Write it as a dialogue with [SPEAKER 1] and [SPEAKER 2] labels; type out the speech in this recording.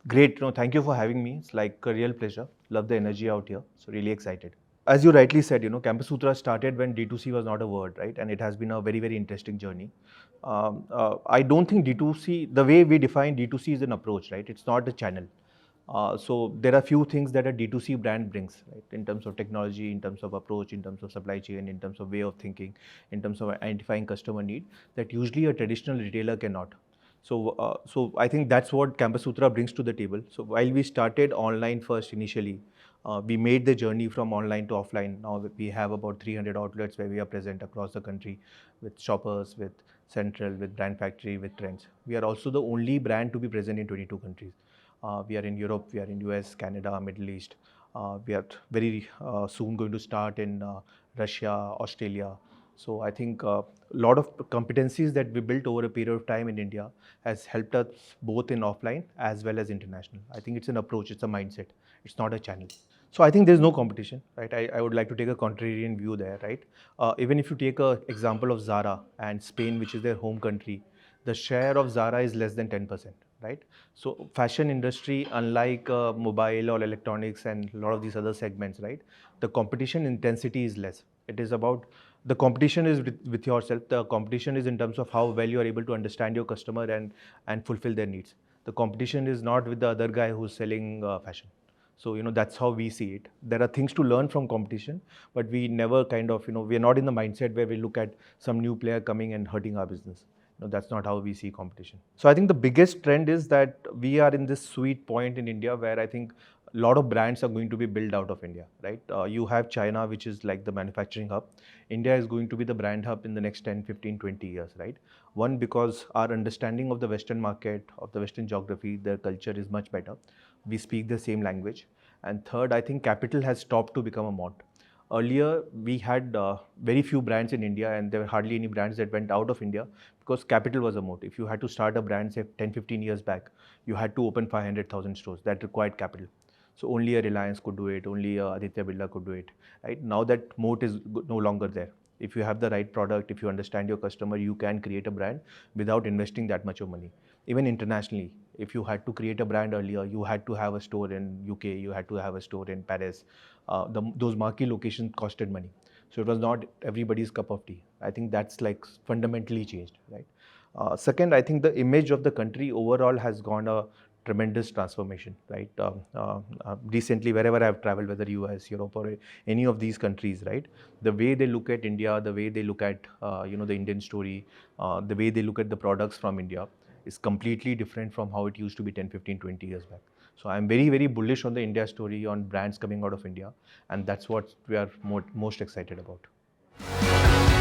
[SPEAKER 1] Great. No, thank you for having me. It's like a real pleasure. Love the energy out here. So really excited. As you rightly said, Campus Sutra started when D2C was not a word, right? And it has been a very, very interesting journey. I don't think D2C, the way we define D2C is an approach, right? It's not a channel. So there are few things that a D2C brand brings, right? In terms of technology, in terms of approach, in terms of supply chain, in terms of way of thinking, in terms of identifying customer need that usually a traditional retailer cannot. So I think that's what Campus Sutra brings to the table. So while we started online first initially, we made the journey from online to offline. Now we have about 300 outlets where we are present across the country with shoppers, with Central, with Brand Factory, with Trends. We are also the only brand to be present in 22 countries. We are in Europe, we are in US, Canada, Middle East. We are very soon going to start in Russia, Australia. So I think a lot of competencies that we built over a period of time in India has helped us both in offline as well as international. I think it's an approach, it's a mindset, it's not a channel. So I think there's no competition, right? I would like to take a contrarian view there, right? Even if you take an example of Zara and Spain, which is their home country, the share of Zara is less than 10%, right? So fashion industry, unlike mobile or electronics and a lot of these other segments, right? The competition intensity is less. It is about the competition is with yourself. The competition is in terms of how well you are able to understand your customer and fulfill their needs. The competition is not with the other guy who's selling fashion. So that's how we see it. There are things to learn from competition, but we never kind of we are not in the mindset where we look at some new player coming and hurting our business. That's not how we see competition. So I think the biggest trend is that we are in this sweet point in India where I think a lot of brands are going to be built out of India, right? You have China, which is like the manufacturing hub. India is going to be the brand hub in the next 10, 15, 20 years, right? One, because our understanding of the Western market, of the Western geography, their culture is much better. We speak the same language. And third, I think capital has stopped to become a mod. Earlier, we had very few brands in India and there were hardly any brands that went out of India because capital was a moat. If you had to start a brand, say 10, 15 years back, you had to open 500,000 stores. That required capital. So only a Reliance could do it, only a Aditya Birla could do it. Right? Now that moat is no longer there. If you have the right product, if you understand your customer, you can create a brand without investing that much of money. Even internationally, if you had to create a brand earlier, you had to have a store in UK, you had to have a store in Paris. Those marquee locations costed money. So it was not everybody's cup of tea. I think that's like fundamentally changed, right? Second, I think the image of the country overall has gone a tremendous transformation, right? Recently, wherever I've traveled, whether US, Europe, or any of these countries, right? The way they look at India, the way they look at, the Indian story, the way they look at the products from India is completely different from how it used to be 10, 15, 20 years back. So I'm very, very bullish on the India story, on brands coming out of India. And that's what we are most excited about.